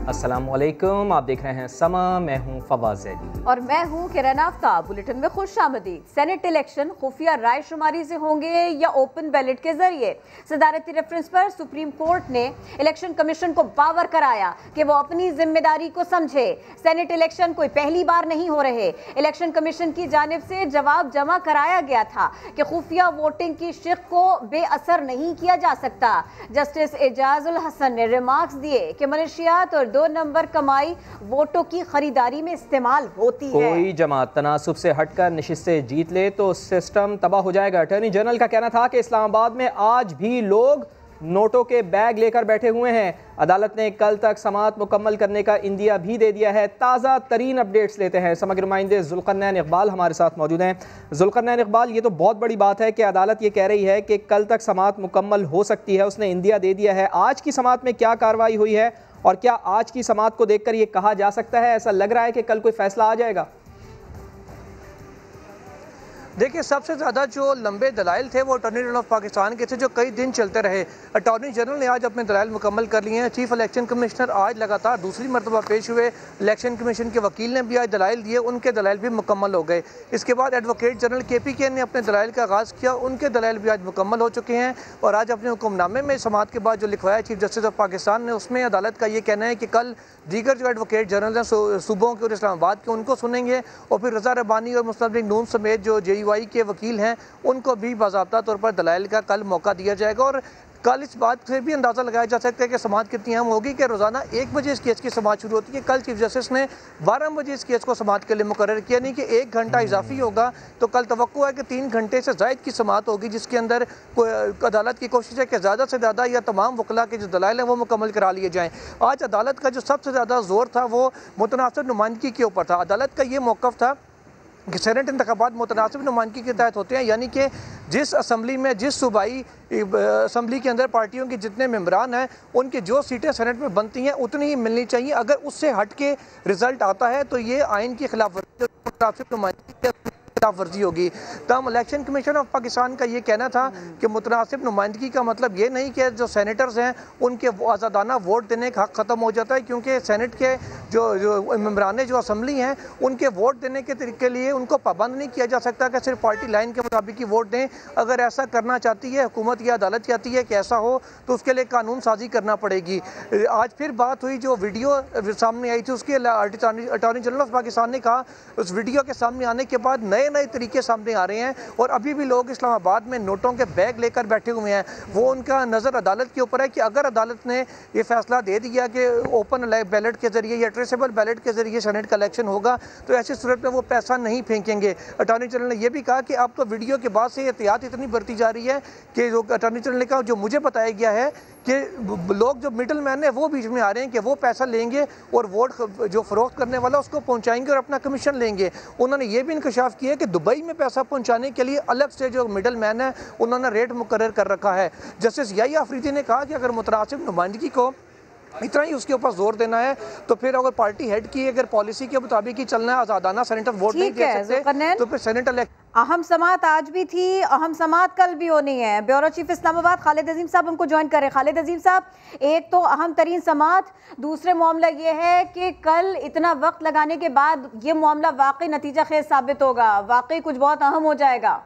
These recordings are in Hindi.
अस्सलामुअलैकुम, आप देख रहे हैं समा, मैं हूं फवाज ज़ैदी और मैं हूं किरण आफ्ताब। बुलेटिन में खुशामदीद। सेनेट इलेक्शन खुफिया राय शुमारी से होंगे या ओपन बैलेट के जरिए? सदारती रेफरेंस पर सुप्रीम कोर्ट ने इलेक्शन कमीशन को बावर कराया कि वो अपनी जिम्मेदारी को समझे। सेनेट इलेक्शन कोई पहली बार नहीं हो रहे। इलेक्शन कमीशन की जानिब से जवाब जमा कराया गया था कि खुफिया वोटिंग की शिक को बेअसर नहीं किया जा सकता। जस्टिस एजाजुल हसन ने रिमार्क्स दिए कि मलेशियात और 2 नंबर कमाई वोटों की खरीदारी में इस्तेमाल होती है। कोई जमात तनासुब से हटकर नशिस्तें जीत ले तो सिस्टम तबाह हो जाएगा। अटॉर्नी जनरल का कहना था कि इस्लामाबाद में आज भी लोग नोटों के बैग लेकर बैठे हुए हैं। अदालत ने कल तक समाअत मुकम्मल करने का इंदिया भी दे दिया है। ताज़ा तरीन अपडेट्स लेते हैं। समग्र नुमाइंदे जुल्करनैन इकबाल हमारे साथ मौजूद हैं। जुल्करनैन इकबाल, ये तो बहुत बड़ी बात है कि अदालत ये कह रही है कि कल तक समाअत मुकम्मल हो सकती है, उसने इंदिया दे दिया है। आज की समाअत में क्या कार्रवाई हुई है और क्या आज की समाअत को देखकर ये कहा जा सकता है, ऐसा लग रहा है कि कल कोई फैसला आ जाएगा? देखिए, सबसे ज़्यादा जो लंबे दलाइल थे वो अटॉर्नी जनरल ऑफ पाकिस्तान के थे, जो कई दिन चलते रहे। अटॉर्नी जनरल ने आज अपने दलाइल मुकम्मल कर लिए हैं। चीफ इलेक्शन कमिश्नर आज लगातार दूसरी मरतबा पेश हुए। इलेक्शन कमीशन के वकील ने भी आज दलाइल दिए, उनके दलाइल भी मुकम्मल हो गए। इसके बाद एडवोकेट जनरल KPK ने अपने दलाइल का आगाज़ किया, उनके दलाइल भी आज मुकम्मल हो चुके हैं। और आज अपने हुक्मनामे में समाअत के बाद जो लिखवाया चीफ जस्टिस ऑफ पाकिस्तान ने, उसमें अदालत का ये कहना है कि कल दीगर जो एडवोकेट जनरल हैं सूबों के और इस्लामाबाद के, उनको सुनेंगे और फिर रज़ा रब्बानी और मुस्लिम लीग नून समेत जो JUI के वकील हैं उनको भी बाज़ाब्ता तौर पर दलाइल का कल मौका दिया जाएगा। और कल इस बात से भी अंदाज़ा लगाया जा सकता है कि समाअत कितनी अहम होगी कि रोज़ाना 1 बजे इस केस की समाअत शुरू होती है। कल चीफ जस्टिस ने 12 बजे इस केस को समाअत के लिए मुकर्रर किया, नहीं कि 1 घंटा इजाफी होगा। तो कल तवक्को है कि 3 घंटे से ज़ायद की समाअत होगी, जिसके अंदर अदालत की कोशिश है कि ज़्यादा से ज़्यादा या तमाम वकला के जो दलाइल हैं वो मुकम्मल करा लिए जाएँ। आज अदालत का जो सबसे ज़्यादा जोर था वो मुतनासिब नुमाइंदगी के ऊपर था। अदालत का ये मौक़िफ़ था कि सेनेट इंतखाबात मुतनासिब नुमाइंदगी के तहत होते हैं, यानी कि जिस असम्बली में, जिस सूबाई असम्बली के अंदर पार्टियों के जितने मेम्बरान हैं उनकी जो सीटें सेनेट में बनती हैं उतनी ही मिलनी चाहिए। अगर उससे हट के रिजल्ट आता है तो ये आइन की खिलाफ वर्जी होगी। तमाम इलेक्शन कमीशन ऑफ पाकिस्तान का ये कहना था कि मुतनासिब नुमाइंदगी का मतलब ये नहीं कि जो सेनेटर्स हैं उनके आज़ादाना वोट देने का हक़ ख़त्म हो जाता है, क्योंकि सेनेट के जो मेम्बरान जो असम्बली हैं उनके वोट देने के तरीके लिए उनको पाबंद नहीं किया जा सकता कि सिर्फ पार्टी लाइन के मुताबिक ही वोट दें। अगर ऐसा करना चाहती है हुकूमत या अदालत चाहती है कि ऐसा हो तो उसके लिए कानून साजी करना पड़ेगी। आज फिर बात हुई, जो वीडियो सामने आई थी उसके अटॉर्नी जनरल ऑफ पाकिस्तान ने कहा, उस वीडियो के सामने आने के बाद नए तरीके सामने आ रहे हैं और अभी भी लोग इस्लामाबाद में नोटों के बैग लेकर बैठे हुए हैं। वो उनका नज़र अदालत के ऊपर है कि अगर अदालत ने ये फैसला दे दिया कि ओपन बैलेट के जरिए या ट्रेसेबल बैलेट के जरिए सेनेट का इलेक्शन होगा तो ऐसी सूरत में वो पैसा नहीं फेंकेंगे। अटॉर्नी जनरल ने यह भी कहा कि अब तो वीडियो के बाद से एहतियात इतनी बरती जा रही है कि जो अटॉर्नी जनरल ने कहा, जो मुझे बताया गया है कि लोग जो मिडल मैन है वो बीच में आ रहे हैं कि वो पैसा लेंगे और वोट जो फरोख्त करने वाला उसको पहुंचाएंगे और अपना कमीशन लेंगे। उन्होंने ये भी इंकशाफ किया कि दुबई में पैसा पहुंचाने के लिए अलग से जो मिडल मैन है उन्होंने रेट मुकर्रर कर रखा है। जस्टिस याहिया अफरीदी ने कहा कि अगर मुतनासिब नुमाइंदगी को इतना ही उसके ऊपर जोर देना है तो फिर अगर पार्टी हेड की अगर पॉलिसी के मुताबिक ही चलना है, आज़ादाना सेनेटर वोट नहीं दे सकते तो फिर सेनेट इलेक्शन। अहम समाअत आज भी थी, अहम समाअत कल भी होनी है। ब्यूरो चीफ इस्लामाबाद खालिद अजीम साहब हमको ज्वाइन करें। खालिद अजीम साहब, एक तो अहम तरीन समाअत, दूसरे मामला ये है कि कल इतना वक्त लगाने के बाद ये मामला वाकई नतीजा खेज साबित होगा, वाकई कुछ बहुत अहम हो जाएगा।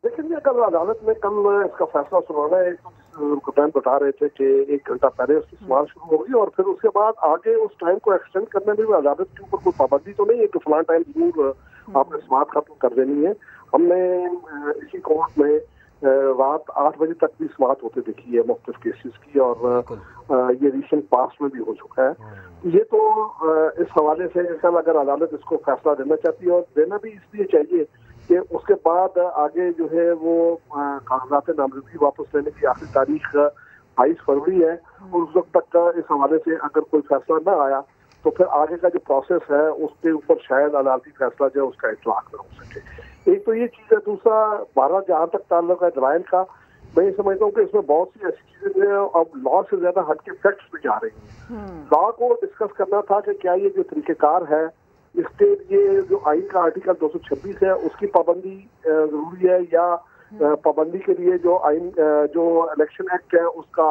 लेकिन कल अदालत में कल इसका फैसला सुनाना है। कैप्टन बता रहे थे कि 1 घंटा पहले उसकी समाअत शुरू होगी और फिर उसके बाद आगे उस टाइम को एक्सटेंड करने में भी अदालत के ऊपर कोई पाबंदी तो नहीं है कि फलां टाइम जरूर आपने समाअत खत्म कर देनी है। हमने इसी कोर्ट में रात 8 बजे तक भी समाअत होते देखी है मुख्तलिफ केसेस की और ये रिसेंट पास्ट में भी हो चुका है। ये तो इस हवाले से कल अगर अदालत इसको फैसला देना चाहती है और देना भी इसलिए चाहिए कि उसके बाद आगे जो है वो कागजात नामजदगी वापस लेने की आखिरी तारीख 22 फरवरी है और उस वक्त तक इस हवाले से अगर कोई फैसला न आया तो फिर आगे का जो प्रोसेस है उसके ऊपर शायद अदालती फैसला जो है उसका इतलाक न हो सके। एक तो ये चीज़ है। दूसरा, 12 जहाँ तक ताल्लुक है दलाइल का, मैं ये समझता हूँ कि इसमें बहुत सी ऐसी चीजें जो है अब लॉ से ज्यादा हट के फैक्ट्स पे जा रही हैं। लॉ को डिस्कस करना था कि क्या ये जो तरीकेकार है इसके लिए जो आइन का आर्टिकल 226 है उसकी पाबंदी जरूरी है या पाबंदी के लिए जो आइन जो इलेक्शन एक्ट है उसका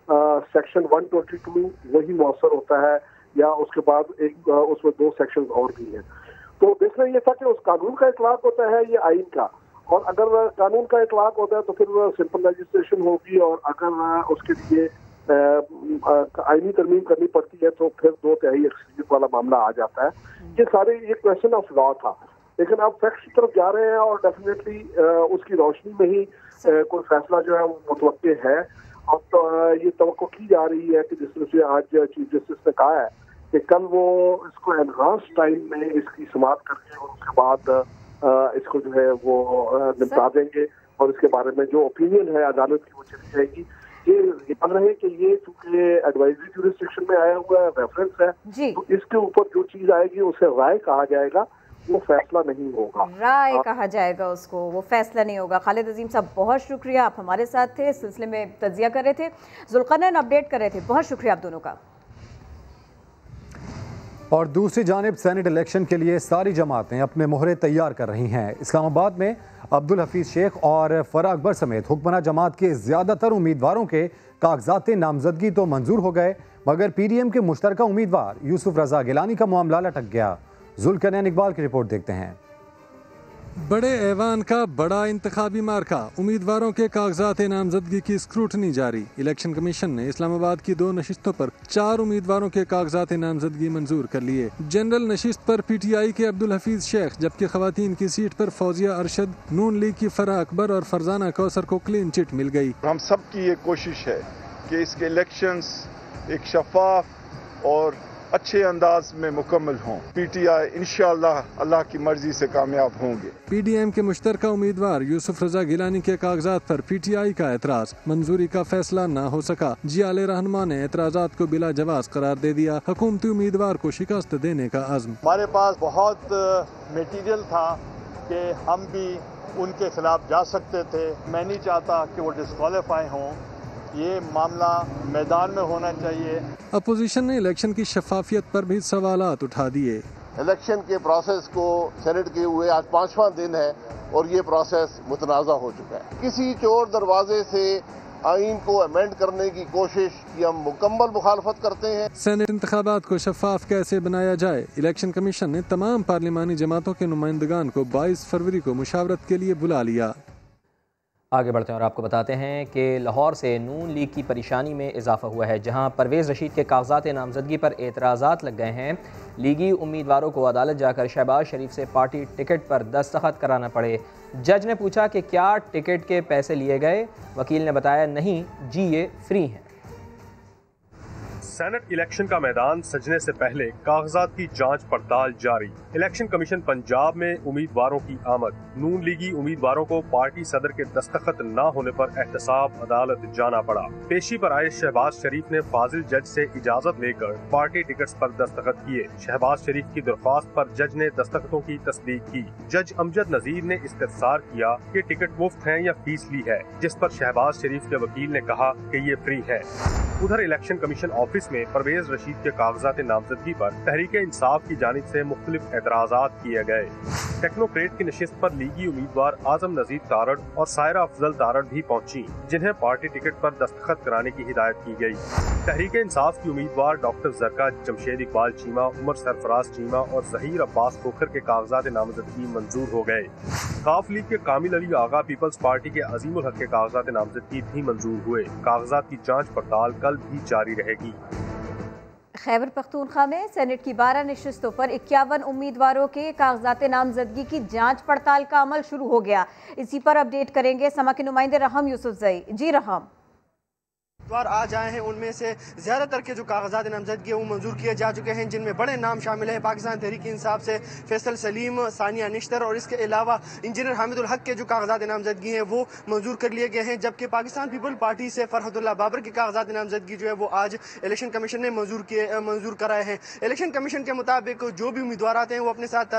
सेक्शन 122 वही मौसर होता है या उसके बाद एक उसमें 2 सेक्शन और भी हैं। तो देखना ये था कि उस कानून का इतलाक होता है ये आइन का, और अगर कानून का इतलाक होता है तो फिर सिंपल रजिस्ट्रेशन होगी, और अगर उसके लिए आईनी तरमीम करनी पड़ती है तो फिर 2/3 अक्सरियत वाला मामला आ जाता है। ये सारे ये क्वेश्चन ऑफ लॉ था, लेकिन अब फैक्ट्स की तरफ जा रहे हैं और डेफिनेटली उसकी रोशनी में ही कोई फैसला जो है वो मुतवक्के है। अब तो ये तवक्को की जा रही है कि जिस तरह से आज चीफ जस्टिस ने कहा है कि कल वो इसको एनहांस टाइम में इसकी समाअत करके और उसके बाद इसको जो है वो निपटा देंगे, और इसके बारे में जो ओपिनियन है अदालत की वो चली जाएगी। ये याद रहे कि ये चूंकि एडवाइजरी जुरिस्डिक्शन में आया हुआ है, रेफरेंस है, तो इसके ऊपर जो चीज आएगी उसे राय कहा जाएगा, वो फैसला नहीं होगा। राय कहा जाएगा उसको, वो फैसला नहीं होगा। खालिद अजीम साहब बहुत शुक्रिया, आप हमारे साथ थे, इस सिलसिले में तज्जिया कर रहे थे, जुल्करनैन अपडेट कर रहे थे, बहुत शुक्रिया आप दोनों का। और दूसरी जानिब सेनेट इलेक्शन के लिए सारी जमातें अपने मोहरे तैयार कर रही हैं। इस्लामाबाद में अब्दुल हफीज शेख और फराह अकबर समेत हुक्मरान जमात के ज़्यादातर उम्मीदवारों के कागजात नामजदगी तो मंजूर हो गए, मगर PDM के मुश्तरका उम्मीदवार यूसुफ रजा गिलानी का मामला लटक गया। जुल्करनैन इकबाल की रिपोर्ट देखते हैं। बड़े ऐवान का बड़ा इंतखाबी मार्का, उम्मीदवारों के कागजात नामजदगी की स्क्रूटनी जारी। इलेक्शन कमीशन ने इस्लामाबाद की 2 नशिस्तों पर 4 उम्मीदवारों के कागजात नामजदगी मंजूर कर लिए। जनरल नशिस्त पर PTI के अब्दुल हफीज शेख, जबकि खवातीन की सीट पर फौजिया अरशद, नून लीग की फराह अकबर और फरजाना कौसर को क्लीन चिट मिल गई। हम सब की ये कोशिश है कि इसके इलेक्शंस एक शफाफ और अच्छे अंदाज में मुकम्मल हों। PTI इंशाअल्लाह अल्लाह की मर्जी से कामयाब होंगे। PDM के मुश्तरका उम्मीदवार यूसुफ रजा गिलानी के कागजात पर PTI का एतराज, मंजूरी का फैसला न हो सका। जियाले रहनुमा ने एतराजात को बिला जवाज करार दे दिया। हुकूमती उम्मीदवार को शिकस्त देने का अज़्म। हमारे पास बहुत मटीरियल था कि हम भी उनके खिलाफ जा सकते थे। मैं नहीं चाहता कि वो डिस्क्वालीफाई हों, ये मामला मैदान में होना चाहिए। अपोजिशन ने इलेक्शन की शफाफियत पर भी सवालात उठा दिए। इलेक्शन के प्रोसेस को सेनेट के हुए आज 5वां दिन है और ये प्रोसेस मुतनाज़ा हो चुका है। किसी चोर दरवाजे से आइन को अमेंड करने की कोशिश की हम मुकम्मल मुखालफत करते हैं। सेनेट इंतखाबात को शफाफ कैसे बनाया जाए, इलेक्शन कमीशन ने तमाम पार्लिमानी जमातों के नुमाइंदगान को 22 फरवरी को मुशावरत के लिए बुला लिया। आगे बढ़ते हैं और आपको बताते हैं कि लाहौर से नून लीग की परेशानी में इजाफा हुआ है, जहां परवेज़ रशीद के कागजात नामजदगी पर एतराज़ात लग गए हैं। लीगी उम्मीदवारों को अदालत जाकर शहबाज शरीफ से पार्टी टिकट पर दस्तखत कराना पड़े। जज ने पूछा कि क्या टिकट के पैसे लिए गए, वकील ने बताया नहीं जी, ये फ्री हैं। सेनेट इलेक्शन का मैदान सजने से पहले कागजात की जांच पड़ताल जारी। इलेक्शन कमीशन पंजाब में उम्मीदवारों की आमद। नून लीगी उम्मीदवारों को पार्टी सदर के दस्तखत न होने पर एहतसाब अदालत जाना पड़ा। पेशी पर आए शहबाज शरीफ ने फाजिल जज से इजाजत लेकर पार्टी टिकट्स पर दस्तखत किए। शहबाज शरीफ की दरख्वास्त पर जज ने दस्तखतों की तस्दीक की। जज अमजद नजीर ने इस्तफसार किया कि टिकट मुफ्त है या फीस ली है, जिस पर शहबाज शरीफ के वकील ने कहा कि ये फ्री है। उधर इलेक्शन कमीशन ऑफिस में परवेज रशीद के कागजात नामजदगी पर तहरीक इंसाफ की जानिब से मुख्तलिफ एतराज़ात किए गए। टेक्नोक्रेट की नशिस्त पर लीगी उम्मीदवार आजम नजीर तारड़ और सायरा अफजल तारड़ भी पहुंची, जिन्हें पार्टी टिकट पर दस्तखत कराने की हिदायत की गई। तहरीक इंसाफ की उम्मीदवार डॉक्टर जरका जमशेद इकबाल चीमा, उमर सरफराज चीमा और जहीर अब्बास खोखर के कागजात नामजदगी मंजूर हो गए। काफ लीग के कामिल अली आगा, पीपल्स पार्टी के अजीमुल हक के कागजात नामजदगी भी मंजूर हुए। कागजात की जाँच पड़ताल कल भी जारी रहेगी। खैबर पख्तूनख्वा में सेनेट की 12 नशिस्तों पर 51 उम्मीदवारों के कागजात नामजदगी की जांच पड़ताल का अमल शुरू हो गया। इसी पर अपडेट करेंगे समा के नुमाइंदे रहम यूसुफजई। जी रहम। उम्मीदवार आज आए हैं, उनमें से ज़्यादातर के जो कागजात नामजदगी वो मंजूर किए जा चुके हैं, जिनमें बड़े नाम शामिल हैं पाकिस्तान तहरीक इंसाफ से फैसल सलीम, सानिया निश्तर और इसके अलावा इंजीनियर हामिदुल हक के जो कागजात नामजदगी हैं वो मंजूर कर लिए गए हैं। जबकि पाकिस्तान पीपल पार्टी से फरहतुल्लाह बाबर के कागजात नामजदगी जो है वो आज इलेक्शन कमीशन ने मंजूर कराए हैं। इलेक्शन कमीशन के मुताबिक जो भी उम्मीदवार आते हैं वो अपने साथ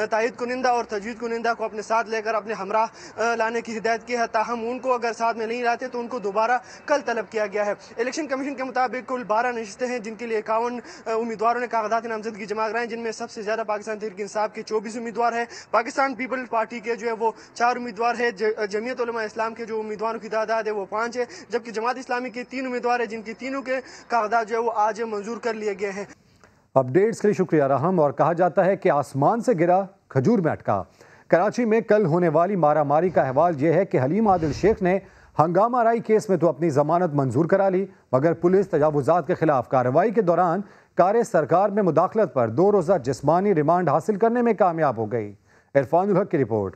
तायद कुनिंदा और तजवीज़ कुनिंदा को अपने साथ लेकर अपने हमरा लाने की हिदायत की है। ताहम उनको अगर साथ में नहीं लाते तो उनको दोबारा कल तलब किया किया गया है। इलेक्शन कमीशन के मुताबिक कुल 12 नशिस्तें हैं जिनके लिए 51 उम्मीदवारों ने कागजात नामजदगी जमा कराए, जिनमें सबसे ज्यादा पाकिस्तान तहरीक इंसाफ के 24 उम्मीदवार है। पाकिस्तान पीपल्स पार्टी के जो है वो 4 उम्मीदवार है। जमीयत उलमा इस्लाम के जो उम्मीदवारों की तादाद है वो 5 है, जबकि जमात इस्लामी के 3 उम्मीदवार है जिनकी तीनों के कागजात जो है वो आज मंजूर कर लिए गए हैं। अपडेट्स के लिए शुक्रिया रहम। और कहा जाता है कि आसमान से गिरा खजूर में अटका। कराची में कल होने वाली मारामारी का अहवाल यह है कि हलीम आदिल शेख ने हंगामा राई केस में तो अपनी जमानत मंजूर करा ली, मगर पुलिस तजावुजात के खिलाफ कार्रवाई के दौरान कार सरकार में मुदाखलत पर 2 रोज़ा जिस्मानी रिमांड हासिल करने में कामयाब हो गई। इरफानुल हक की रिपोर्ट।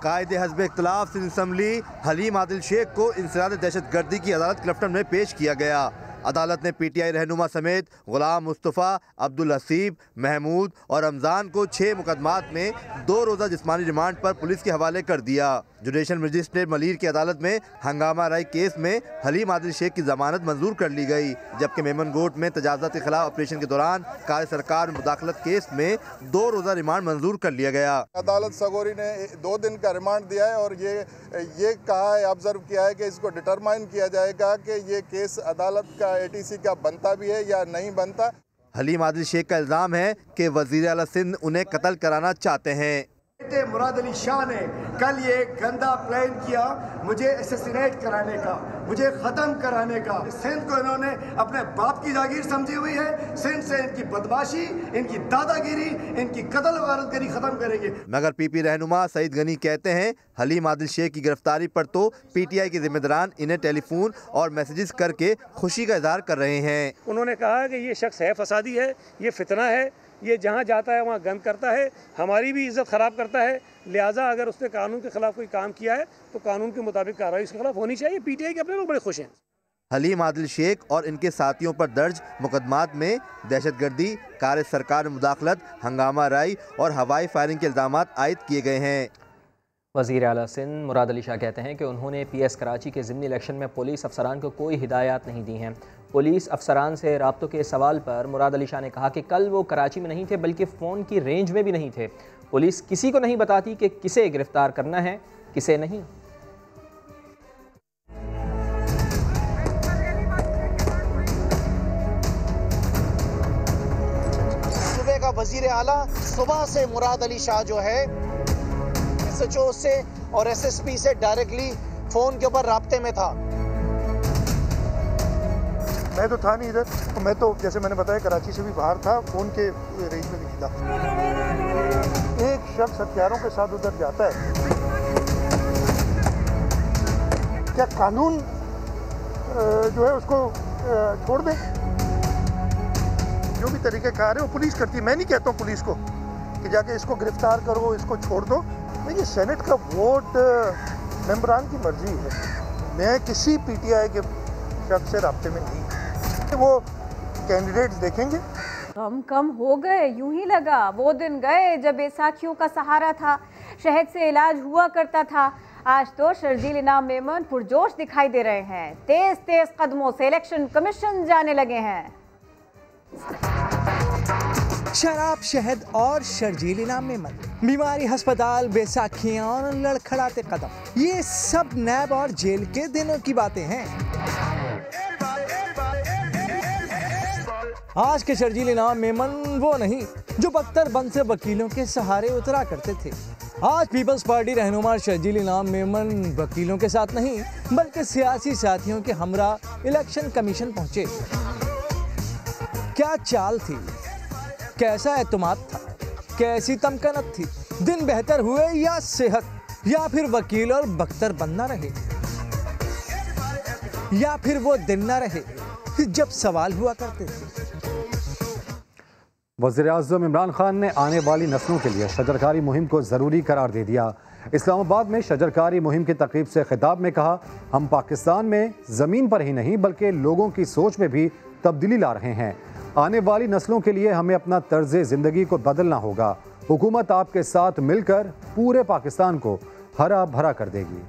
कायदे हज़्ब इख्तिलाफ सिंध असम्बली हलीम आदिल शेख को इंसदाद दहशतगर्दी की अदालत क्लिफ्टन में पेश किया गया। अदालत ने पीटीआई रहनुमा समेत गुलाम मुस्तफ़ा, अब्दुल हसीब, महमूद और रमज़ान को 6 मुकदमात में 2 रोज़ा जिस्मानी रिमांड पर पुलिस के हवाले कर दिया। जुडिशल मजिस्ट्रेट मलीर की अदालत में हंगामा राई केस में हलीम आदिल शेख की जमानत मंजूर कर ली गई, जबकि मेमन गोट में तजावुज़ात के खिलाफ ऑपरेशन के दौरान कार सरकार में मुदाखलत केस में 2 रोज़ा रिमांड मंजूर कर लिया गया। अदालत सगोरी ने 2 दिन का रिमांड दिया है और ये कहा है, ऑब्जर्व किया है कि इसको डिटरमाइन किया जाएगा कि ये केस अदालत का ATC का बनता भी है या नहीं बनता। हलीम आदिल शेख का इल्ज़ाम है कि वज़ीर आला सिंध उन्हें कत्ल कराना चाहते हैं। मुराद अली शाह ने कल ये गंदा प्लान किया मुझे असैसिनेट कराने का, मुझे ख़त्म कराने का। सिंध को इन्होंने अपने बाप की जागीर समझी हुई है। सिंध से इनकी बदमाशी, इनकी दादागिरी, इनकी कत्ल वारतगरी ख़त्म करेंगे। मगर PP रहनुमा सईद गनी कहते हैं हलीम आदिल शेख की गिरफ्तारी पर तो PTI के जिम्मेदारान इन्हें टेलीफोन और मैसेजेस करके खुशी का इजहार कर रहे हैं। उन्होंने कहा कि ये शख्स है फसादी है, ये फितना है, ये जहाँ जाता है वहाँ गंद करता है, हमारी भी इज्जत ख़राब करता है। लिहाजा अगर उसने कानून के खिलाफ कोई काम किया है तो कानून के मुताबिक कार्रवाई उसके खिलाफ होनी चाहिए। PTI के अपने लोग बड़े खुश हैं। हलीम आदिल शेख और इनके साथियों पर दर्ज मुकदमात में दहशतगर्दी, कार सरकार में मुदाखलत, हंगामा राई और हवाई फायरिंग के इल्ज़ाम आयद किए गए हैं। वज़ीर आला सिंध मुराद अली शाह कहते हैं कि उन्होंने PS कराची के ज़िमनी इलेक्शन में पुलिस अफसरान को कोई हिदायत नहीं दी हैं। पुलिस अफसरान से राब्तों के सवाल पर मुराद अली शाह ने कहा कि कल वो कराची में नहीं थे, बल्कि फ़ोन की रेंज में भी नहीं थे। पुलिस किसी को नहीं बताती कि किसे गिरफ्तार करना है, किसे नहीं। सूबे का वज़ीर आला सुबह से मुराद अली शाह जो है SHO से और SSP से डायरेक्टली फ़ोन के ऊपर राब्ते में था। मैं तो था नहीं इधर, तो मैं तो जैसे मैंने बताया कराची से भी बाहर था, फ़ोन के रेंज में भी नहीं था। एक शख्स हथियारों के साथ उधर जाता है, क्या कानून जो है उसको छोड़ दे? जो भी तरीक़ेकार है वो पुलिस करती है। मैं नहीं कहता हूँ पुलिस को कि जाके इसको गिरफ्तार करो, इसको छोड़ दो। देखिए सेनेट का वोट मेंबरान की मर्जी है। मैं किसी PTI के शख्स से राब्ते में नहीं, वो कैंडिडेट्स देखेंगे। कम हो गए, यूं ही लगा वो दिन गए जब बैसाखियों का सहारा था, शहद से इलाज हुआ करता था। आज तो शर्जील इनाम मेमन पुरजोश दिखाई दे रहे हैं। तेज तेज कदमों से इलेक्शन कमीशन जाने लगे हैं। शराब, शहद और शर्जील इनाम मेमन, बीमारी, अस्पताल, बैसाखियां और लड़खड़ाते कदम, ये सब नैब और जेल के दिनों की बातें हैं। आज के शर्जील इनाम मेमन वो नहीं जो बख्तरबंद से वकीलों के सहारे उतरा करते थे। आज पीपल्स पार्टी रहनुमा शर्जील इनाम मेमन वकीलों के साथ नहीं बल्कि सियासी साथियों के हमरा इलेक्शन कमीशन पहुंचे। क्या चाल थी, कैसा एतमाद था, कैसी तमकनत थी? दिन बेहतर हुए या सेहत, या फिर वकील और बख्तरबंद ना रहे, या फिर वो दिन ना रहे जब सवाल हुआ करते थे। वज़ीर-ए-आज़म इमरान खान ने आने वाली नस्लों के लिए शजरकारी मुहिम को ज़रूरी करार दे दिया। इस्लामाबाद में शजरकारी मुहिम की तकरीब से खिताब में कहा, हम पाकिस्तान में ज़मीन पर ही नहीं बल्कि लोगों की सोच में भी तब्दीली ला रहे हैं। आने वाली नस्लों के लिए हमें अपना तर्ज़ ज़िंदगी को बदलना होगा। हुकूमत आपके साथ मिलकर पूरे पाकिस्तान को हरा भरा कर देगी।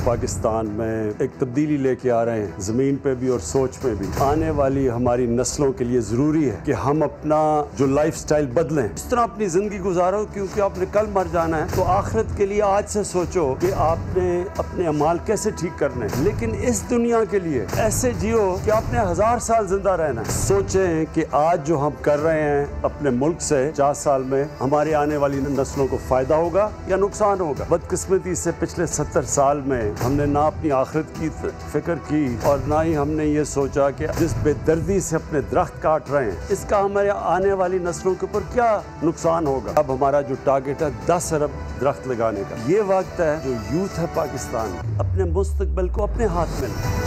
पाकिस्तान में एक तब्दीली लेके आ रहे हैं, ज़मीन पे भी और सोच पे भी। आने वाली हमारी नस्लों के लिए ज़रूरी है कि हम अपना जो लाइफ स्टाइल बदलें, इस तरह अपनी ज़िंदगी गुजारो, क्योंकि आपने कल मर जाना है। तो आखिरत के लिए आज से सोचो कि आपने अपने अमाल कैसे ठीक करने, लेकिन इस दुनिया के लिए ऐसे जियो कि आपने 1000 साल जिंदा रहना है। सोचें कि आज जो हम कर रहे हैं अपने मुल्क से 50 साल में हमारी आने वाली नस्लों को फायदा होगा या नुकसान होगा। बदकिस्मती से पिछले 70 साल में हमने ना अपनी आखिरत की फिक्र की और ना ही हमने ये सोचा कि जिस बेदर्दी से अपने दरख्त काट रहे हैं इसका हमारे आने वाली नस्लों के ऊपर क्या नुकसान होगा। अब हमारा जो टारगेट है 10 अरब दरख्त लगाने का, ये वक्त है जो यूथ है पाकिस्तान अपने मुस्तकबिल को अपने हाथ में ले।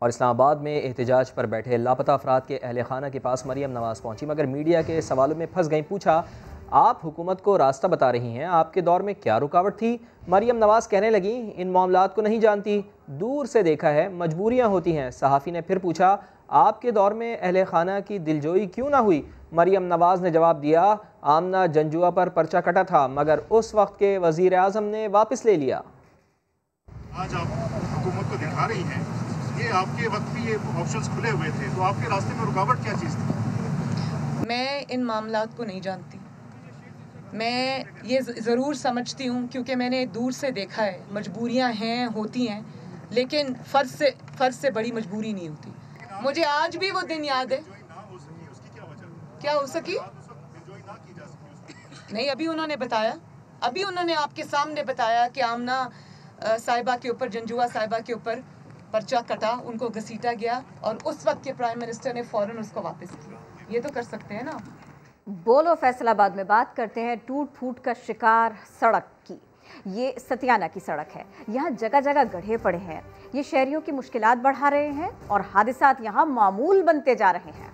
और इस्लामाबाद में एहतजाज पर बैठे लापता अफराद के अहल खाना के पास मरियम नवाज़ पहुंची, मगर मीडिया के सवालों में फंस गई। पूछा, आप हुकूमत को रास्ता बता रही हैं, आपके दौर में क्या रुकावट थी? मरियम नवाज़ कहने लगी, इन मामलात को नहीं जानती, दूर से देखा है, मजबूरियाँ होती हैं। सहाफ़ी ने फिर पूछा, आपके दौर में अहल खाना की दिलजोई क्यों ना हुई? मरियम नवाज़ ने जवाब दिया, आमना जंजुआ पर पर्चा कटा था, मगर उस वक्त के वज़ीर आज़म ने वापस ले लिया। आज आप हुकूमत को दिखा रही हैं, ये आपके वक्त भी ये ऑप्शंस खुले हुए थे, तो आपके रास्ते में रुकावट क्या चीज़ थी? मैं इन मामलात को नहीं जानती। मैं ये ज़रूर समझती हूँ क्योंकि मैंने दूर से देखा है, मजबूरियाँ हैं, होती हैं, लेकिन फ़र्ज से बड़ी मजबूरी नहीं होती। मुझे आज भी वो दिन याद है। क्या हो सकी? नहीं, अभी उन्होंने बताया, अभी उन्होंने आपके सामने बताया कि आमना साहिबा के ऊपर, जंजुआ साहिबा के ऊपर पर्चा कटा, उनको घसीटा गया और उस वक्त के प्राइम मिनिस्टर ने फ़ौरन उसको वापस किया। ये तो कर सकते हैं ना। बोलो फैसलाबाद में बात करते हैं टूट फूट का शिकार सड़क की। ये सतियाना की सड़क है, यहाँ जगह जगह गड्ढे पड़े हैं। ये शहरियों की मुश्किलात बढ़ा रहे हैं और हादिसात यहाँ मामूल बनते जा रहे हैं।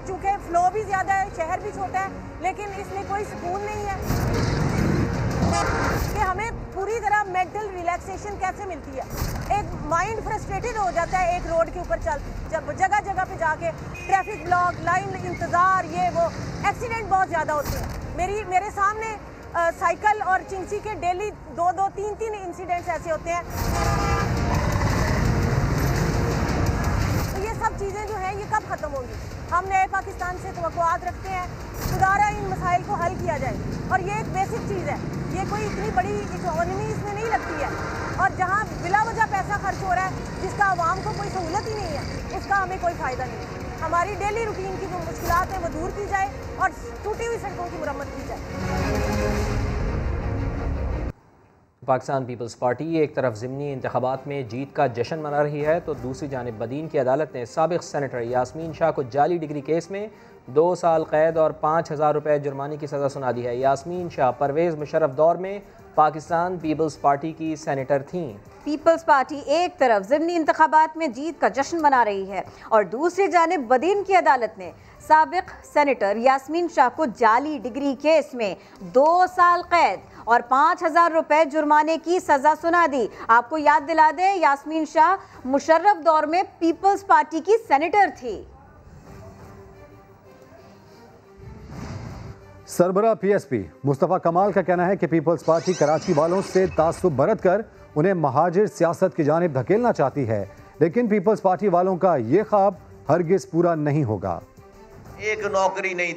चूँकि फ्लो भी ज़्यादा है, शहर भी छोटा है, लेकिन इसमें कोई सुकून नहीं है कि हमें पूरी तरह मेंटल रिलैक्सेशन कैसे मिलती है। एक माइंड फ्रस्ट्रेटेड हो जाता है एक रोड के ऊपर जब जगह जगह पे जाके ट्रैफिक ब्लॉक, लाइन इंतज़ार, ये वो एक्सीडेंट बहुत ज़्यादा होते हैं। मेरे सामने साइकिल और चिंची के डेली 2-2, 3-3 इंसिडेंट्स ऐसे होते हैं। तो ये सब चीज़ें जो हैं ये कब ख़त्म होंगी? हम नए पाकिस्तान से तवक्कुआत रखते हैं, खुदारा इन मसाइल को हल किया जाए। और ये एक बेसिक चीज़ है, ये कोई इतनी बड़ी इकोनॉमी इसमें नहीं लगती है। और जहाँ बिला वजह पैसा खर्च हो रहा है, जिसका आवाम को कोई सहूलत ही नहीं है, उसका हमें कोई फ़ायदा नहीं। हमारी डेली रूटीन की जो मुश्किलात हैं वो दूर की जाए और टूटी हुई सड़कों की मुरम्मत की जाए। पाकिस्तान पीपल्स पार्टी एक तरफ ज़िमनी इंतखाबात में जीत का जश्न मना रही है, तो दूसरी जानिब बदीन की अदालत ने साबिक़ सेनेटर यास्मीन शाह को जाली डिग्री केस में 2 साल कैद और 5000 रुपये जुर्माने की सज़ा सुना दी है। यास्मीन शाह परवेज़ मुशर्रफ दौर में पाकिस्तान पीपल्स पार्टी की सेनेटर थीं। पीपल्स पार्टी एक तरफ ज़िमनी इंतखाबात में जीत का जश्न मना रही है और दूसरी जानिब बदीन की अदालत ने साबिक़ सेनेटर यास्मीन शाह को जाली डिग्री केस में 2 साल कैद और 5000 रुपये जुर्माने की सज़ा सुना दी। आपको याद दिला दें, यास्मीन शाह मुशर्रफ दौर में पीपल्स पार्टी की सेनेटर थी। सरबराह पीएसपी मुस्तफ़ा कमाल का कहना है कि पीपल्स पार्टी कराची वालों से तासुब बरत कर उन्हें महाजिर सियासत की जानिब धकेलना चाहती है, लेकिन पीपल्स पार्टी वालों का ये ख्वाब हरगिज़ पूरा नहीं होगा। एक नौकरी नहीं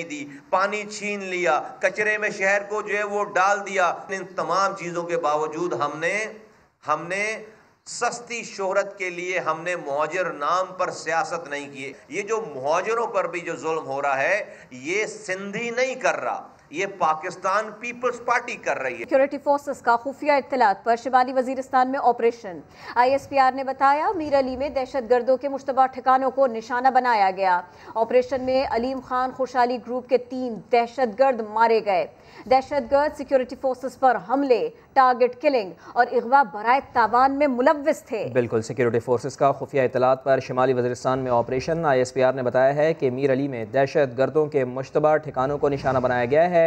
दी, पानी छीन लिया, कचरे में शहर को जो है वो डाल दिया। इन तमाम चीज़ों के बावजूद हमने सस्ती शोहरत के लिए हमने मुहाजिर नाम पर सियासत नहीं की। ये जो मुहाजिरों पर भी जो जुल्म हो रहा है, ये सिंधी नहीं कर रहा, ये पाकिस्तान पीपल्स पार्टी कर रही है। सिक्योरिटी फोर्सेस का खुफिया इत्तलात पर शिमाली वजीरिस्तान में ऑपरेशन। ISPR ने बताया, मीर अली में दहशतगर्दों के मुश्तबा ठिकानों को निशाना बनाया गया। ऑपरेशन में अलीम खान खुशहाली ग्रुप के 3 दहशतगर्द मारे गए। दहशतगर्द सिक्योरिटी फोर्सेस पर हमले, टारगेट किलिंग और अगवा बराए तावान में मुलव्विस थे। बिल्कुल, सिक्योरिटी फोर्सेस का खुफिया इत्तलात पर शिमाली वजीरिस्तान में ऑपरेशन। ISPR ने बताया है कि मीर अली में दहशतगर्दों के मुश्तबा ठिकानों को निशाना बनाया गया है।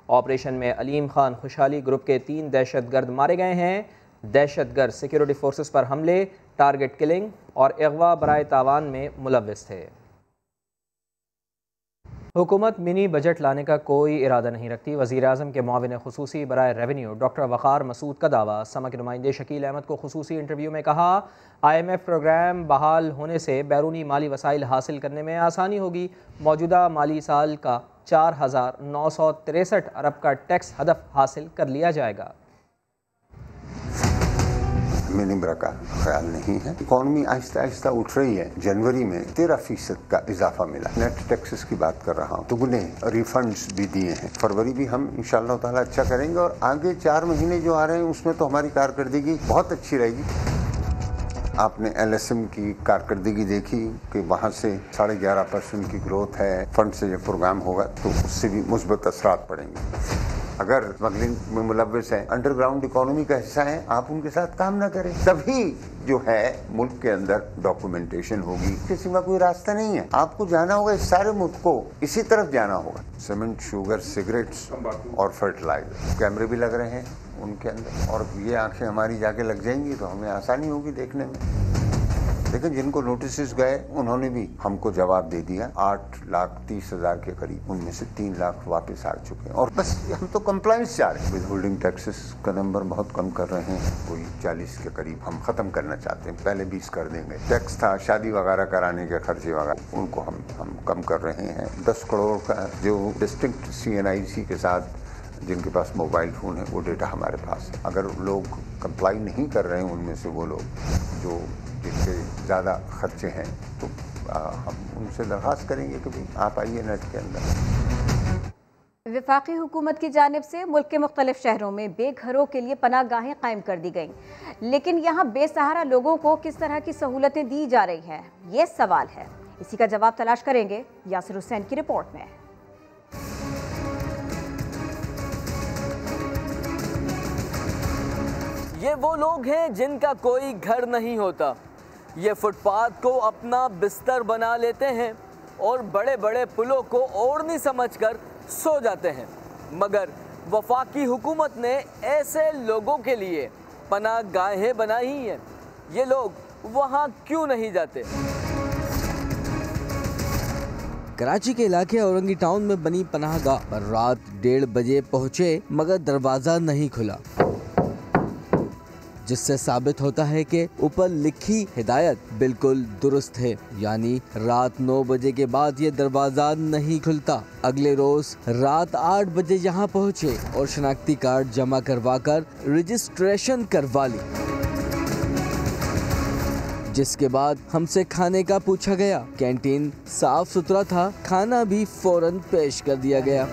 ऑपरेशन में अलीम खान खुशहाली ग्रुप के 3 दहशतगर्द मारे गए हैं। दहशतगर्द सिक्योरिटी फोर्सेस पर हमले, टारगेट किलिंग और अगवा बराए तावान में मुलव्विस थे। हुकूमत मिनी बजट लाने का कोई इरादा नहीं रखती। वज़ीर-ए-आज़म के मुआविन खुसूसी बराए रेवेन्यू डॉक्टर वक़ार मसूद का दावा। समा के नुमाइंदे शकील अहमद को खुसूसी इंटरव्यू में कहा, IMF प्रोग्राम बहाल होने से बैरूनी माली वसाइल हासिल करने में आसानी होगी। मौजूदा माली साल का 4,963 अरब का टैक्स हदफ हासिल कर लिया जाएगा। मिनिब्रा का ख्याल नहीं है। इकॉनमी आहिस्ता आहिस्ता उठ रही है। जनवरी में 13% का इजाफा मिला। नेट टैक्सेस की बात कर रहा हूँ, दुगने रिफंड्स भी दिए हैं। फरवरी भी हम इंशाअल्लाह ताला अच्छा करेंगे और आगे 4 महीने जो आ रहे हैं उसमें तो हमारी कारकर्दगी बहुत अच्छी रहेगी। आपने LSM की कारकर्दगी देखी कि वहाँ से 11.5% की ग्रोथ है। फंड से ये प्रोग्राम होगा तो उससे भी मुस्बत असरात पड़ेंगे। अगर स्मगलिंग में मुलव्विस हैं, अंडरग्राउंड इकोनॉमी का हिस्सा है, आप उनके साथ काम ना करें, तभी जो है मुल्क के अंदर डॉक्यूमेंटेशन होगी। किसी में कोई रास्ता नहीं है। आपको जाना होगा, इस सारे मुल्क को इसी तरफ जाना होगा। सीमेंट, शुगर, सिगरेट्स और फर्टिलाइजर, कैमरे भी लग रहे हैं उनके अंदर, और ये आंखें हमारी जाके लग जाएंगी तो हमें आसानी होगी देखने में। लेकिन जिनको नोटिस गए उन्होंने भी हमको जवाब दे दिया। 8,30,000 के करीब, उनमें से 3 लाख वापस आ चुके हैं। और बस हम तो कंप्लायंस चाह रहे हैं। विद होल्डिंग टैक्सेस का नंबर बहुत कम कर रहे हैं, कोई 40 के करीब हम खत्म करना चाहते हैं। पहले 20 कर देंगे। टैक्स था शादी वगैरह कराने के खर्चे वगैरह, उनको हम कम कर रहे हैं। 10 करोड़ का जो डिस्टिंक्ट CNIC के साथ जिनके पास मोबाइल फ़ोन है, वो डेटा हमारे पास है। अगर लोग कंप्लाई नहीं कर रहे हैं, उनमें से वो लोग जो जिनके ज़्यादा खर्चे हैं, तो हम उनसे दरख्वास्त करेंगे कि भाई आप आइए नेट के अंदर। वफाकी हुकूमत की जानिब से मुल्क के मुख्तलिफ शहरों में बेघरों के लिए पनाह गाहें कायम कर दी गईं, लेकिन यहाँ बेसहारा लोगों को किस तरह की सहूलतें दी जा रही हैं, ये सवाल है। इसी का जवाब तलाश करेंगे यासिर हुसैन की रिपोर्ट में। ये वो लोग हैं जिनका कोई घर नहीं होता। ये फुटपाथ को अपना बिस्तर बना लेते हैं और बड़े बड़े पुलों को ओढ़नी समझकर सो जाते हैं। मगर वफाकी हुकूमत ने ऐसे लोगों के लिए पनाह गाहें बनाई हैं। ये लोग वहाँ क्यों नहीं जाते? कराची के इलाके औरंगी टाउन में बनी पनाहगाह पर रात 1:30 बजे पहुँचे, मगर दरवाज़ा नहीं खुला, जिससे साबित होता है कि ऊपर लिखी हिदायत बिल्कुल दुरुस्त है, यानी रात 9 बजे के बाद ये दरवाज़ा नहीं खुलता। अगले रोज रात 8 बजे यहाँ पहुँचे और शनाख्ती कार्ड जमा करवाकर रजिस्ट्रेशन करवा ली। जिसके बाद हमसे खाने का पूछा गया। कैंटीन साफ सुथरा था, खाना भी फौरन पेश कर दिया गया।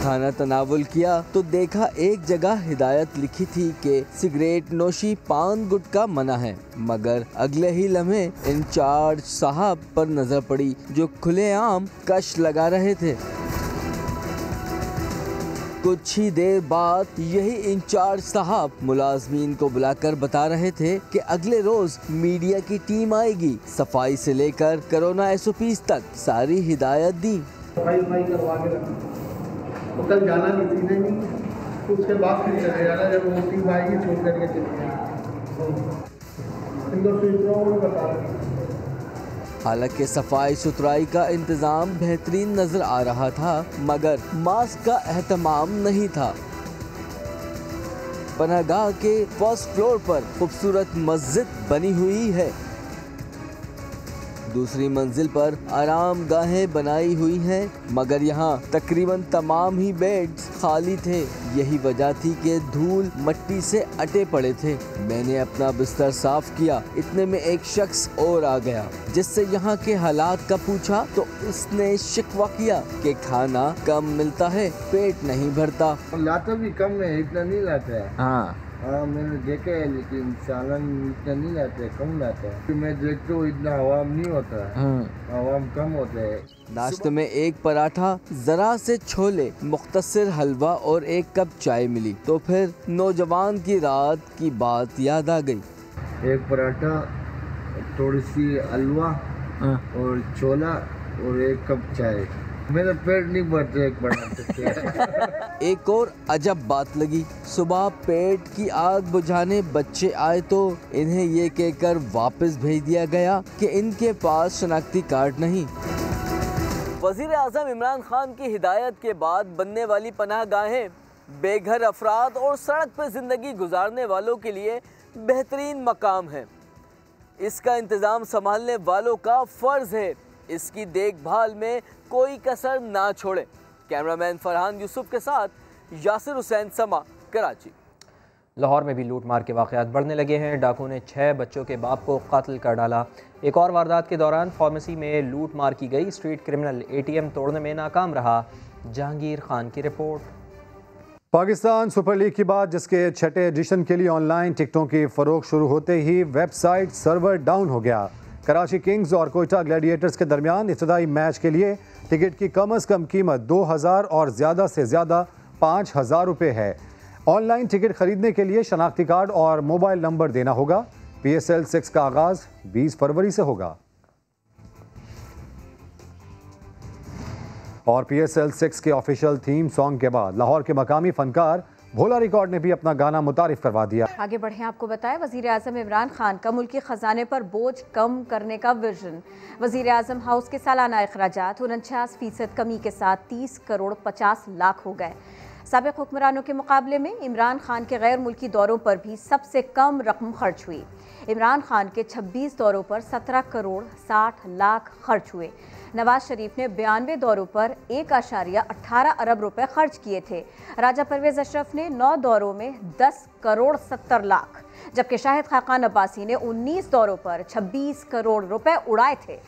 खाना तनावुल किया तो देखा एक जगह हिदायत लिखी थी कि सिगरेट नोशी, पान गुटखा मना है, मगर अगले ही लम्हे इंचार्ज साहब पर नजर पड़ी जो खुलेआम कश लगा रहे थे। कुछ ही देर बाद यही इंचार्ज साहब मुलाजमीन को बुलाकर बता रहे थे कि अगले रोज मीडिया की टीम आएगी, सफाई से लेकर कोरोना SOPs तक सारी हिदायत दी। तो कल जाना नहीं, तो उसके बाद फिर चले जाना, जब वो टीम आएगी छोड़ करके चले जाना। हालांकि सफाई सुथराई का इंतजाम बेहतरीन नजर आ रहा था, मगर मास्क का एहतमाम नहीं था। पनाहगाह के फर्स्ट फ्लोर पर खूबसूरत मस्जिद बनी हुई है। दूसरी मंजिल पर आराम गाहें बनाई हुई हैं, मगर यहाँ तकरीबन तमाम ही बेड्स खाली थे। यही वजह थी कि धूल मट्टी से अटे पड़े थे। मैंने अपना बिस्तर साफ किया, इतने में एक शख्स और आ गया, जिससे यहाँ के हालात का पूछा तो उसने शिकवा किया कि खाना कम मिलता है, पेट नहीं भरता। लाता भी कम है, इतना नहीं लाता है। हाँ, मैंने देखा है, लेकिन सालन इतना नहीं लाते, कम लाता है। मैं देखता हूँ इतना आवाम नहीं होता है, आवाम कम होता है। नाश्ते में एक पराठा, जरा से छोले, मुख्तसर हलवा और एक कप चाय मिली। तो फिर नौजवान की रात की बात याद आ गई। एक पराठा, थोड़ी सी हलवा और छोला और एक कप चाय। मेरा पेट नहीं भरते एक बनाते। एक और अजब बात लगी, सुबह पेट की आग बुझाने बच्चे आए तो इन्हें ये कहकर वापस भेज दिया गया कि इनके पास शनाख्ती कार्ड नहीं। वजीर आज़म इमरान खान की हिदायत के बाद बनने वाली पनाहगाहें बेघर अफराद और सड़क पर जिंदगी गुजारने वालों के लिए बेहतरीन मकाम है। इसका इंतज़ाम संभालने वालों का फ़र्ज़ है इसकी देखभाल में कोई कसर ना छोड़े। कैमरामैन फरहान यूसुफ के साथ यासिर हुसैन, समा, कराची। लाहौर में भी लूटमार के वाक़यात बढ़ने लगे हैं। डाकुओं ने 6 बच्चों के बाप को कत्ल कर डाला। एक और वारदात के दौरान फार्मेसी में लूटमार की गई। स्ट्रीट क्रिमिनल ATM तोड़ने में नाकाम रहा। जहांगीर खान की रिपोर्ट। पाकिस्तान सुपर लीग के बाद जिसके 6ठे एडिशन के लिए ऑनलाइन टिकटों की फ़रोख्त शुरू होते ही वेबसाइट सर्वर डाउन हो गया। कराची किंग्स और कोयटा ग्लैडिएटर्स के दरमियान इब्तदाई मैच के लिए टिकट की कम अज़ कम कीमत 2000 और ज़्यादा से ज़्यादा 5000 रुपये है। ऑनलाइन टिकट खरीदने के लिए शनाख्ती कार्ड और मोबाइल नंबर देना होगा। PSL 6 का आगाज़ 20 फरवरी से होगा और PSL 6 के ऑफिशियल थीम सॉन्ग के बाद लाहौर के मकामी फनकार भोला रिकॉर्ड ने भी अपना गाना मुतारिफ करवा दिया। आगे बढ़े, आपको बताएं वजीर आज़म इमरान खान का मुल्की खजाने पर बोझ कम करने का विजन। वजीर आज़म हाउस के सालाना अखराजात 49% कमी के साथ 30 करोड़ 50 लाख हो गए। साबिक हुक्मरानों के मुकाबले में इमरान खान के गैर मुल्की दौरों पर भी सबसे कम रकम खर्च हुई। इमरान खान के 26 दौरों पर 17 करोड़ 60 लाख खर्च हुए। नवाज शरीफ ने 92 दौरों पर 1.18 अरब रुपए खर्च किए थे। राजा परवेज अशरफ ने 9 दौरों में 10 करोड़ 70 लाख, जबकि शाहिद खाकान अब्बासी ने 19 दौरों पर 26 करोड़ रुपए उड़ाए थे।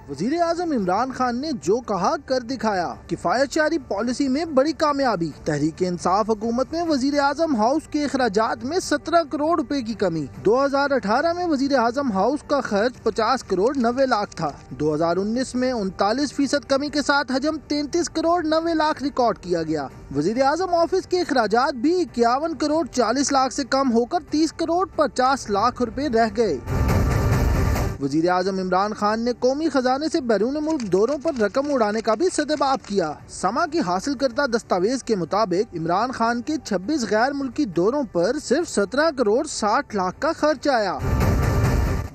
वजीर आज़म इमरान खान ने जो कहा कर दिखाया। किफायतशारी पॉलिसी में बड़ी कामयाबी। तहरीक इंसाफ हुकूमत में वजीर आज़म हाउस के अखराजात में 17 करोड़ रुपए की कमी। 2018 में वजीर आज़म हाउस का खर्च 50 करोड़ 90 लाख था। 2019 में 39% कमी के साथ हजम 33 करोड़ 90 लाख रिकॉर्ड किया गया। वजीर आज़म ऑफिस के अखराजात भी 51 करोड़ 40 लाख से कम होकर 30 करोड़ 50 लाख रुपए रह गए। वजीर आज़म इमरान खान ने कौमी खजाने से बैरून मुल्क दौरों पर रकम उड़ाने का भी सदेबाब किया। समा की हासिल करदा दस्तावेज के मुताबिक इमरान खान के 26 गैर मुल्की दौरों पर सिर्फ 17 करोड़ 60 लाख का खर्च आया।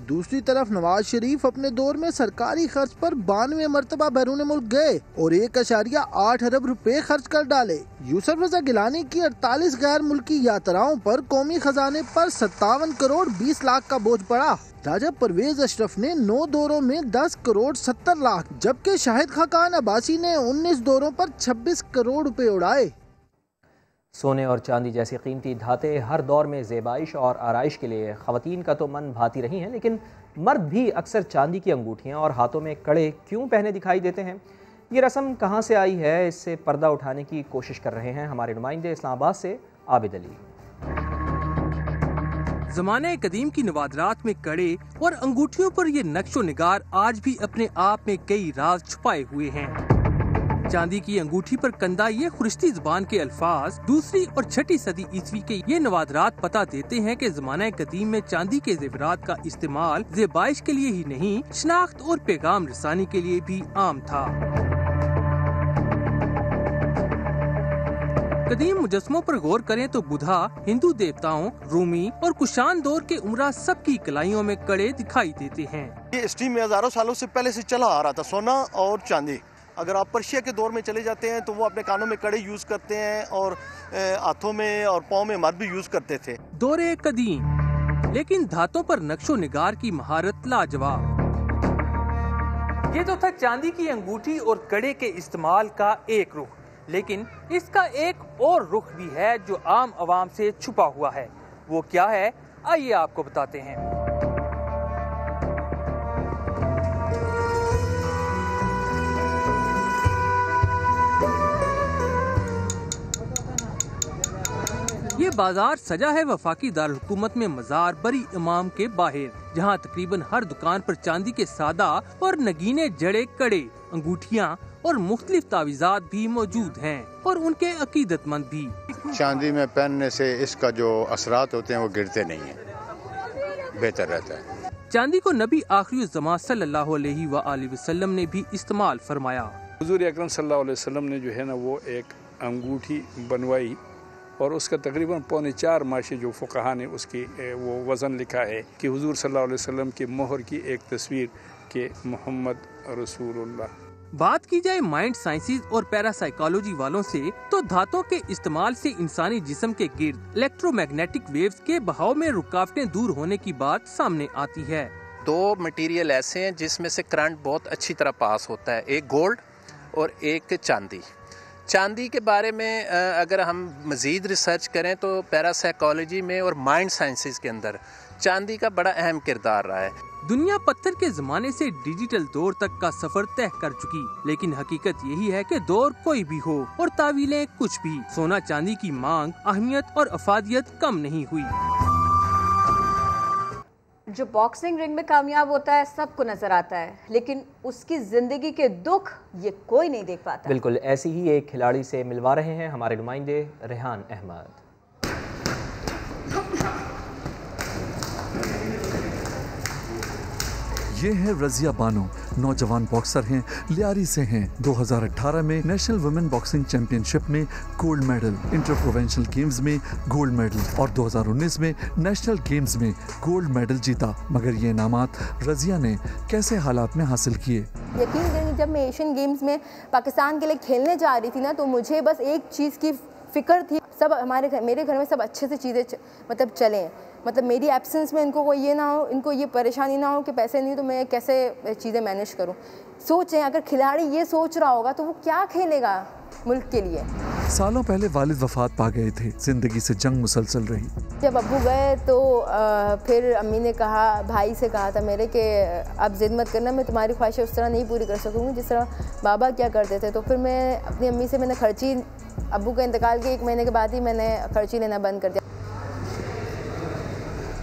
दूसरी तरफ नवाज शरीफ अपने दौर में सरकारी खर्च पर 92 मरतबा बैरून मुल्क गए और 1.8 अरब रुपए खर्च कर डाले। यूसुफ रजा गिलानी की 48 गैर मुल्की यात्राओं पर कौमी खजाने पर 57 करोड़ 20 लाख का बोझ पड़ा। राजा परवेज अशरफ ने 9 दौरों में 10 करोड़ 70 लाख, जबकि शाहिद खाकान अब्बासी ने 19 दौरों पर 26 करोड़ रुपए उड़ाए। सोने और चांदी जैसी कीमती धातें हर दौर में ज़ेबाइश और आराइश के लिए ख़वातीन का तो मन भाती रही हैं, लेकिन मर्द भी अक्सर चांदी की अंगूठियाँ और हाथों में कड़े क्यों पहने दिखाई देते हैं? ये रस्म कहाँ से आई है, इससे पर्दा उठाने की कोशिश कर रहे हैं हमारे नुमाइंदे इस्लामाबाद से आबिद अली। ज़माने कदीम की नवादरात में कड़े और अंगूठियों पर ये नक्शो निगार आज भी अपने आप में कई राज छुपाए हुए हैं। चांदी की अंगूठी पर कंदा ये खुरिश्ती ज़बान के अल्फाज 2री और 6ठी सदी ईस्वी के ये नवादरात पता देते हैं कि ज़माने कदीम में चांदी के जेवरात का इस्तेमाल ज़ेबाइश के लिए ही नहीं, शनाख्त और पैगाम रसानी के लिए भी आम था। कदीम मुजस्मों पर गौर करें तो बुधा, हिंदू देवताओं, रूमी और कुशान दौर के उमरा सबकी कलाइयों में कड़े दिखाई देते हैं। ये स्ट्रीम में हजारों सालों से पहले से चला आ रहा था, सोना और चांदी। अगर आप पर्शिया के दौर में चले जाते हैं तो वो अपने कानों में कड़े यूज करते हैं और हाथों में और पाँव में मर्द भी यूज करते थे। दौरे कदीम, लेकिन धातों पर नक्शो निगार की महारत लाजवाब। ये तो था चांदी की अंगूठी और कड़े के इस्तेमाल का एक रुख, लेकिन इसका एक और रुख भी है जो आम आवाम से छुपा हुआ है। वो क्या है, आइए आपको बताते हैं। ये बाजार सजा है वफाकी दारुल-हुकूमत में मजार बरी इमाम के बाहर, जहाँ तकरीबन हर दुकान पर चांदी के सादा और नगीने जड़े कड़े, अंगूठियाँ और मुख्तलिफ तावीज़ात भी मौजूद हैं और उनके अकीदतमंद भी। चांदी में पहनने से इसका जो असरात होते हैं वो गिरते नहीं है, बेहतर रहता है। चांदी को नबी आखिरी ज़मां सल्लल्लाहु अलैहि वसल्लम ने भी इस्तेमाल फरमाया। हुजूर अकरम सल्लल्लाहु अलैहि वसल्लम ने जो है ना वो एक अंगूठी बनवाई और उसका तकरीबन 4.25 माशे जो फुक़हा ने उसकी वो वज़न लिखा है कि हुजूर सल्लल्लाहु अलैहि वसल्लम की मोहर की एक तस्वीर के मोहम्मद रसूलुल्लाह। बात की जाए माइंड साइंसेज और पैरासाइकोलॉजी वालों से तो धातों के इस्तेमाल से इंसानी जिस्म के गिर्द इलेक्ट्रोमैग्नेटिक वेव्स के बहाव में रुकावटें दूर होने की बात सामने आती है। 2 मटेरियल ऐसे हैं जिसमें से करंट बहुत अच्छी तरह पास होता है, एक गोल्ड और एक चांदी। चांदी के बारे में अगर हम मज़ीद रिसर्च करें तो पैरासाइकोलॉजी में और माइंड साइंसेज के अंदर चांदी का बड़ा अहम किरदार रहा है। दुनिया पत्थर के ज़माने से डिजिटल दौर तक का सफर तय कर चुकी, लेकिन हकीकत यही है कि दौर कोई भी हो और तावीलें कुछ भी, सोना चांदी की मांग, अहमियत और अफादियत कम नहीं हुई। जो बॉक्सिंग रिंग में कामयाब होता है सबको नजर आता है, लेकिन उसकी जिंदगी के दुख ये कोई नहीं देख पाता। बिल्कुल ऐसी ही एक खिलाड़ी से मिलवा रहे हैं हमारे नुमाइंदे रेहान अहमद। ये है रजिया बानो, नौजवान बॉक्सर हैं, लियारी से हैं। 2018 में नेशनल वुमेन बॉक्सिंग चैंपियनशिप में gold medal, inter provincial games में गोल्ड मेडल और 2019 में नेशनल गेम्स में गोल्ड मेडल जीता। मगर ये इनामात रजिया ने कैसे हालात में हासिल किए? यकीन करें, जब मैं एशियन गेम्स में पाकिस्तान के लिए खेलने जा रही थी ना, तो मुझे बस एक चीज़ की फ़िक्र थी, सब मेरे घर में सब अच्छे से चीज़ें मतलब चलें, मतलब मेरी एब्सेंस में इनको कोई ये ना हो, इनको ये परेशानी ना हो कि पैसे नहीं तो मैं कैसे चीज़ें मैनेज करूं। सोचें, अगर खिलाड़ी ये सोच रहा होगा तो वो क्या खेलेगा मुल्क के लिए। सालों पहले वालिद वफात पा गए थे, जिंदगी से जंग मुसलसल रही। जब अब्बू गए तो फिर अम्मी ने कहा, भाई से कहा था मेरे कि अब जिद मत करना, मैं तुम्हारी ख्वाहिशें उस तरह नहीं पूरी कर सकूँगी जिस तरह बाबा क्या करते थे। तो फिर मैं अपनी अम्मी से मैंने खर्ची, अब्बू के इंतकाल के 1 महीने के बाद ही मैंने खर्ची लेना बंद कर दिया।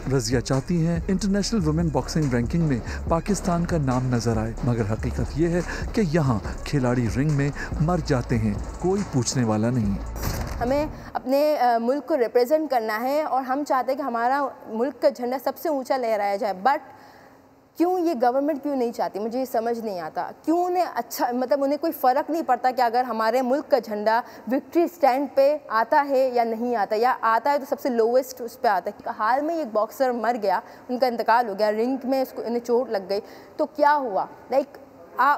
रजिया चाहती हैं इंटरनेशनल वुमेन बॉक्सिंग रैंकिंग में पाकिस्तान का नाम नजर आए, मगर हकीकत ये है कि यहाँ खिलाड़ी रिंग में मर जाते हैं, कोई पूछने वाला नहीं। हमें अपने मुल्क को रिप्रेजेंट करना है और हम चाहते हैं कि हमारा मुल्क का झंडा सबसे ऊंचा लहराया जाए, बट क्यों ये गवर्नमेंट क्यों नहीं चाहती, मुझे ये समझ नहीं आता। क्यों उन्हें अच्छा, मतलब उन्हें कोई फ़र्क नहीं पड़ता कि अगर हमारे मुल्क का झंडा विक्ट्री स्टैंड पे आता है या नहीं आता, या आता है तो सबसे लोवेस्ट उस पर आता है। हाल में एक बॉक्सर मर गया, उनका इंतकाल हो गया, रिंग में उसको उन्हें चोट लग गई, तो क्या हुआ? लाइक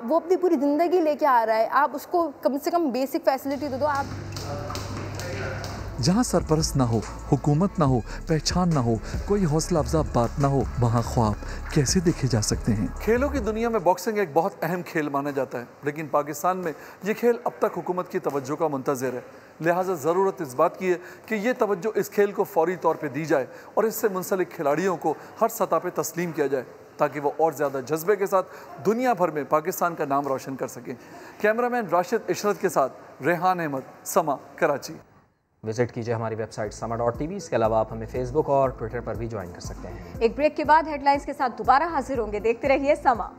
वो अपनी पूरी ज़िंदगी लेके आ रहा है, आप उसको कम से कम बेसिक फैसिलिटी तो दो। आप जहाँ सरपरस्त ना हो, हुकूमत ना हो, पहचान ना हो, कोई हौसला अफजा बात ना हो, वहाँ ख्वाब कैसे देखे जा सकते हैं? खेलों की दुनिया में बॉक्सिंग एक बहुत अहम खेल माना जाता है, लेकिन पाकिस्तान में ये खेल अब तक हुकूमत की तवज्जो का मुंतज़िर है। लिहाजा ज़रूरत इस बात की है कि ये तवज्जो इस खेल को फौरी तौर पर दी जाए और इससे मुंसलिक खिलाड़ियों को हर सतह पर तस्लीम किया जाए, ताकि वो और ज़्यादा जज्बे के साथ दुनिया भर में पाकिस्तान का नाम रोशन कर सकें। कैमरामैन राशिद इशरत के साथ रेहान अहमद, समा, कराची। विजिट कीजिए हमारी वेबसाइट sama.tv। इसके अलावा आप हमें फेसबुक और ट्विटर पर भी ज्वाइन कर सकते हैं। एक ब्रेक के बाद हेडलाइंस के साथ दोबारा हाजिर होंगे, देखते रहिए समा।